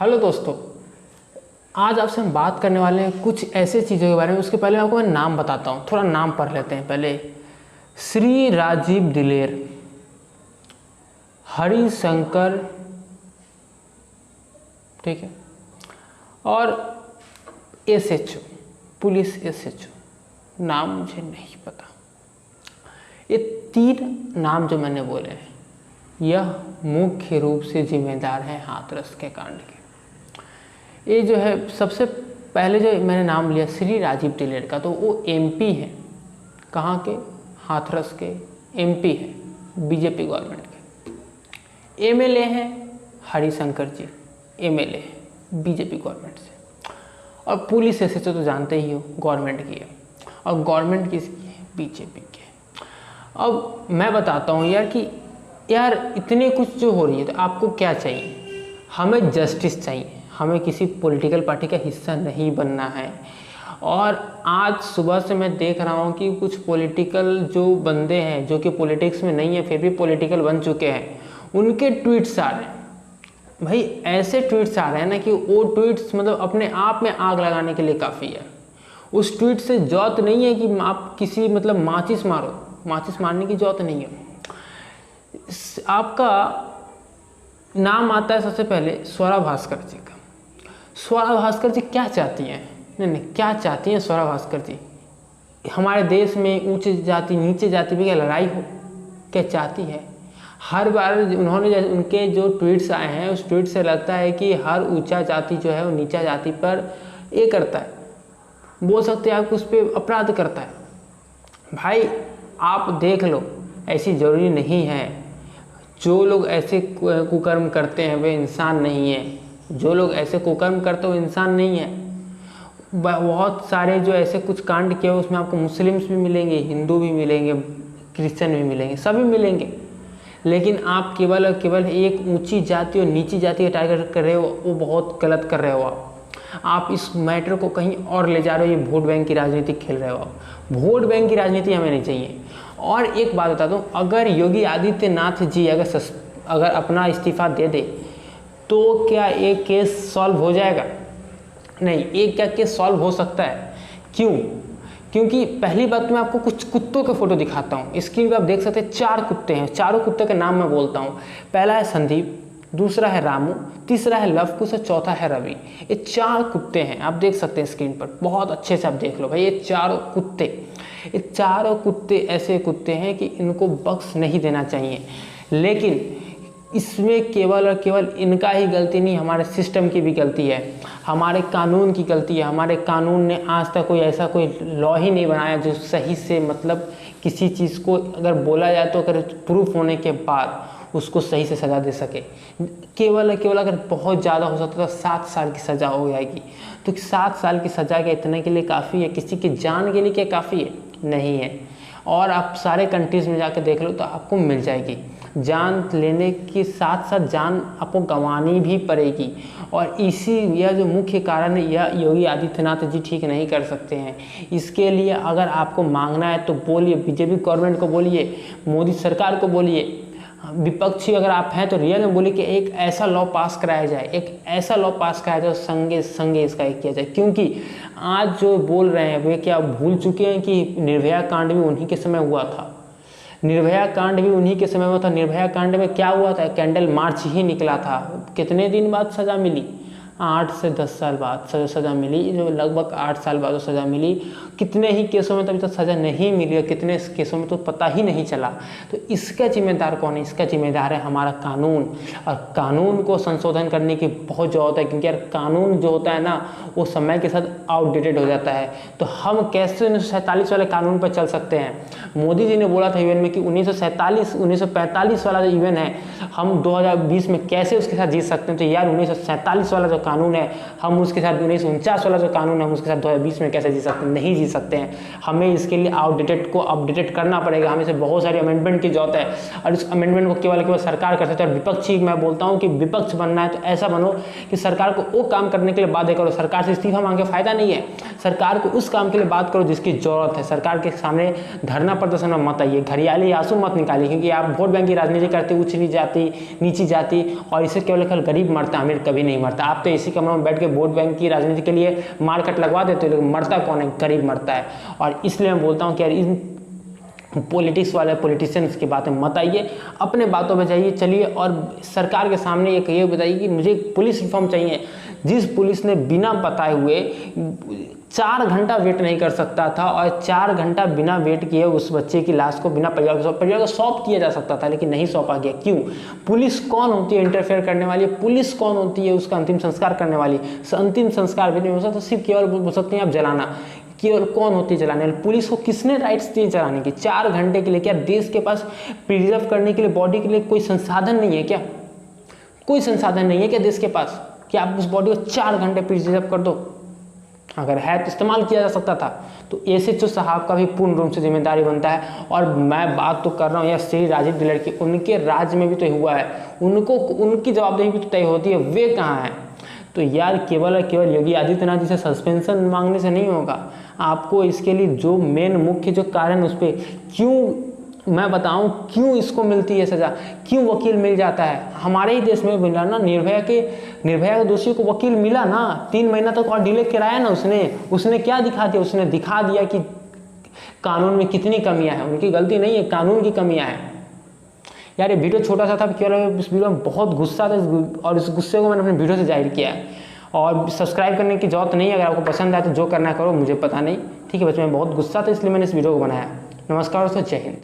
Hello दोस्तों, आज आपसे हम बात करने वाले हैं कुछ ऐसे चीज़ों के बारे में। उसके पहले आपको मैं नाम बताता हूँ, थोड़ा नाम पढ़ लेते हैं पहले। श्री राजीव दिलेर, हरिशंकर, ठीक है, और SHO, पुलिस SHO। नाम मुझे नहीं पता। ये 3 नाम जो मैंने बोले हैं, यह मुख्य रूप से जिम्मेदार हैं हाथरस के कांड के। ये जो है, सबसे पहले जो मैंने नाम लिया श्री राजीव दिलेर का, तो वो MP हैं। कहाँ के? हाथरस के MP हैं, BJP गवर्नमेंट के। MLA हैं हरिशंकर जी, MLA हैं BJP गवर्नमेंट से। और पुलिस SHO तो जानते ही हो, गवर्नमेंट की है। और गवर्नमेंट किसकी है? BJP की है। अब मैं बताता हूँ यार इतने कुछ जो हो रही है, तो आपको क्या चाहिए? हमें जस्टिस चाहिए। हमें किसी पॉलिटिकल पार्टी का हिस्सा नहीं बनना है। और आज सुबह से मैं देख रहा हूँ कि कुछ पॉलिटिकल जो बंदे हैं, जो कि पॉलिटिक्स में नहीं है फिर भी पॉलिटिकल बन चुके हैं, उनके ट्वीट्स आ रहे हैं। भाई ऐसे ट्वीट्स आ रहे हैं ना कि वो ट्वीट्स मतलब अपने आप में आग लगाने के लिए काफ़ी है। उस ट्वीट से जरूरत नहीं है कि आप किसी मतलब माचिस मारो, माचिस मारने की जरूरत नहीं है। आपका नाम आता है सबसे पहले स्वरा भास्कर जी का। स्वरा भास्कर जी क्या चाहती हैं? नहीं, क्या चाहती हैं स्वरा भास्कर जी? हमारे देश में ऊंच जाति नीचे जाति में क्या लड़ाई हो? क्या चाहती है? हर बार उन्होंने उनके जो ट्वीट्स आए हैं, उस ट्वीट से लगता है कि हर ऊंचा जाति जो है वो नीचा जाति पर ये करता है, बोल सकते हैं आप, उस पर अपराध करता है। भाई आप देख लो, ऐसी ज़रूरी नहीं है। जो लोग ऐसे कुकर्म करते हैं वे इंसान नहीं है। जो लोग ऐसे कुकर्म करते हैं वो इंसान नहीं है। बहुत सारे जो ऐसे कुछ कांड किए उसमें आपको मुस्लिम्स भी मिलेंगे, हिंदू भी मिलेंगे, क्रिश्चियन भी मिलेंगे, सभी मिलेंगे। लेकिन आप केवल और केवल एक ऊंची जाति और नीची जाति का टारगेट कर रहे हो, वो बहुत गलत कर रहे हो। आप इस मैटर को कहीं और ले जा रहे हो। ये वोट बैंक की राजनीति खेल रहे हो। वोट बैंक की राजनीति हमें नहीं चाहिए। और एक बात बता दूं, अगर योगी आदित्यनाथ जी अगर अपना इस्तीफा दे दे तो क्या एक केस सॉल्व हो जाएगा? नहीं, एक क्या केस सॉल्व हो सकता है। क्यों? क्योंकि पहली बात मैं आपको कुछ कुत्तों के फोटो दिखाता हूँ। स्क्रीन पे आप देख सकते हैं 4 कुत्ते हैं। चारों कुत्ते के नाम मैं बोलता हूँ। पहला है संदीप, दूसरा है रामू, तीसरा है लवकुश और चौथा है रवि। ये 4 कुत्ते हैं, आप देख सकते हैं स्क्रीन पर। बहुत अच्छे से आप देख लो भाई, ये चारों कुत्ते ऐसे कुत्ते हैं कि इनको बख्श नहीं देना चाहिए। लेकिन इसमें केवल और केवल इनका ही गलती नहीं, हमारे सिस्टम की भी गलती है, हमारे कानून की गलती है। हमारे कानून ने आज तक कोई लॉ ही नहीं बनाया जो सही से मतलब किसी चीज़ को अगर बोला जाए तो अगर प्रूफ होने के बाद उसको सही से सज़ा दे सके। केवल अगर बहुत ज़्यादा हो सकता तो 7 साल की सज़ा हो जाएगी। तो 7 साल की सज़ा क्या इतने के लिए काफ़ी है? किसी की जान के लिए क्या काफ़ी है? नहीं है। और आप सारे कंट्रीज़ में जाकर देख लो तो आपको मिल जाएगी। जान लेने के साथ साथ जान आपको गंवानी भी पड़ेगी। और यह जो मुख्य कारण है, यह योगी आदित्यनाथ जी ठीक नहीं कर सकते हैं। इसके लिए अगर आपको मांगना है तो बोलिए, BJP गवर्नमेंट को बोलिए, मोदी सरकार को बोलिए। विपक्षी अगर आप हैं तो रियल में बोलिए कि एक ऐसा लॉ पास कराया जाए, संगे इसका एक किया जाए। क्योंकि आज जो बोल रहे हैं वे क्या भूल चुके हैं कि निर्भया कांड भी उन्हीं के समय हुआ था। निर्भया कांड में क्या हुआ था? कैंडल मार्च ही निकला था। कितने दिन बाद सज़ा मिली? 8 से 10 साल बाद सज़ा मिली, जो लगभग 8 साल बाद सज़ा मिली। कितने ही केसों में तो अभी तक सज़ा नहीं मिली और कितने केसों में तो पता ही नहीं चला। तो इसका जिम्मेदार कौन है? इसका जिम्मेदार है हमारा कानून। और कानून को संशोधन करने की बहुत ज़रूरत है, क्योंकि यार कानून जो होता है ना, वो समय के साथ आउटडेटेड हो जाता है। तो हम कैसे 1947 वाले कानून पर चल सकते हैं? मोदी जी ने बोला था यूएन में कि 1945 वाला जो यूएन है, हम 2020 में कैसे उसके साथ जीत सकते हैं? तो यार 1947 वाला जो कानून है, हम उसके साथ 1949 वाला जो कानून है, हम उसके साथ 2020 में कैसे जी सकते हैं? नहीं जी सकते हैं। हमें इसके लिए आउटडेटेड को अपडेटेड करना पड़ेगा। हमें से बहुत सारी अमेंडमेंट की जरूरत है। और इस अमेंडमेंट को केवल सरकार कर सकते हैं। और विपक्षी, मैं बोलता हूँ कि विपक्ष बनना है तो ऐसा बनो कि सरकार को वो काम करने के लिए बाध्य करो। सरकार से इस्तीफा मांग के फायदा नहीं है। सरकार को उस काम के लिए बात करो जिसकी जरूरत है। सरकार के सामने धरना प्रदर्शन में मत आइए, घड़ियाली आंसू मत निकालिए, क्योंकि आप वोट बैंक की राजनीति करते, ऊंची जाति नीची जाति, और इससे केवल गरीब मरता है, अमीर कभी नहीं मरता। आप तो इसी कमरे में बैठ के वोट बैंक की राजनीति के लिए मारकट लगवा देते हो, लेकिन मरता कौन है? गरीब मरता है। और इसलिए मैं बोलता हूँ कि यार इन पॉलिटिक्स वाले पॉलिटिशियंस की बातें मत आइए, अपने बातों पे जाइए, चलिए और सरकार के सामने ये बताइए कि मुझे पुलिस रिफॉर्म चाहिए। जिस पुलिस ने बिना बताए हुए 4 घंटा वेट नहीं कर सकता था और 4 घंटा बिना वेट किए उस बच्चे की लाश को बिना परिवार को सौंप किया जा सकता था, लेकिन नहीं सौंपा गया। क्यों? पुलिस कौन होती है इंटरफेयर करने वाली? पुलिस कौन होती है उसका अंतिम संस्कार करने वाली? अंतिम संस्कार भी नहीं हो सकता, सिर्फ केवल बोल सकते हैं आप जलाना। केवल कौन होती है जलाने वाली? पुलिस को किसने राइट्स दिए जलाने की? 4 घंटे के लिए? क्या देश के पास प्रिजर्व करने के लिए बॉडी के लिए कोई संसाधन नहीं है क्या? कोई संसाधन नहीं है क्या देश के पास कि आप उस बॉडी को 4 घंटे प्रिजर्व कर दो? अगर है तो इस्तेमाल किया जा सकता था। तो एसएचओ साहब का भी पूर्ण रूप से जिम्मेदारी बनता है। और मैं बात तो कर रहा हूँ यार श्री राजीव दिलर की, उनके राज्य में भी तो हुआ है, उनको उनकी जवाबदेही भी तो तय होती है, वे कहाँ हैं? तो यार केवल और केवल योगी आदित्यनाथ जी से सस्पेंशन मांगने से नहीं होगा, आपको इसके लिए जो मेन मुख्य जो कारण उस पर क्यों मैं बताऊं क्यों इसको मिलती है सजा, क्यों वकील मिल जाता है? हमारे ही देश में मिला ना, निर्भया के दोषियों को वकील मिला ना, 3 महीना तक और डिले कराया ना उसने क्या दिखा दिया? उसने दिखा दिया कि कानून में कितनी कमियां हैं। उनकी गलती नहीं है, कानून की कमियां हैं। यार ये वीडियो छोटा सा था, केवल इस वीडियो में बहुत गुस्सा था और इस गुस्से को मैंने अपने वीडियो से जाहिर किया है। और सब्सक्राइब करने की जरूरत नहीं है, अगर आपको पसंद आए तो जो करना है करो, मुझे पता नहीं, ठीक है। बच्चों में बहुत गुस्सा था इसलिए मैंने इस वीडियो को बनाया। नमस्कार दोस्तों, जय हिंद।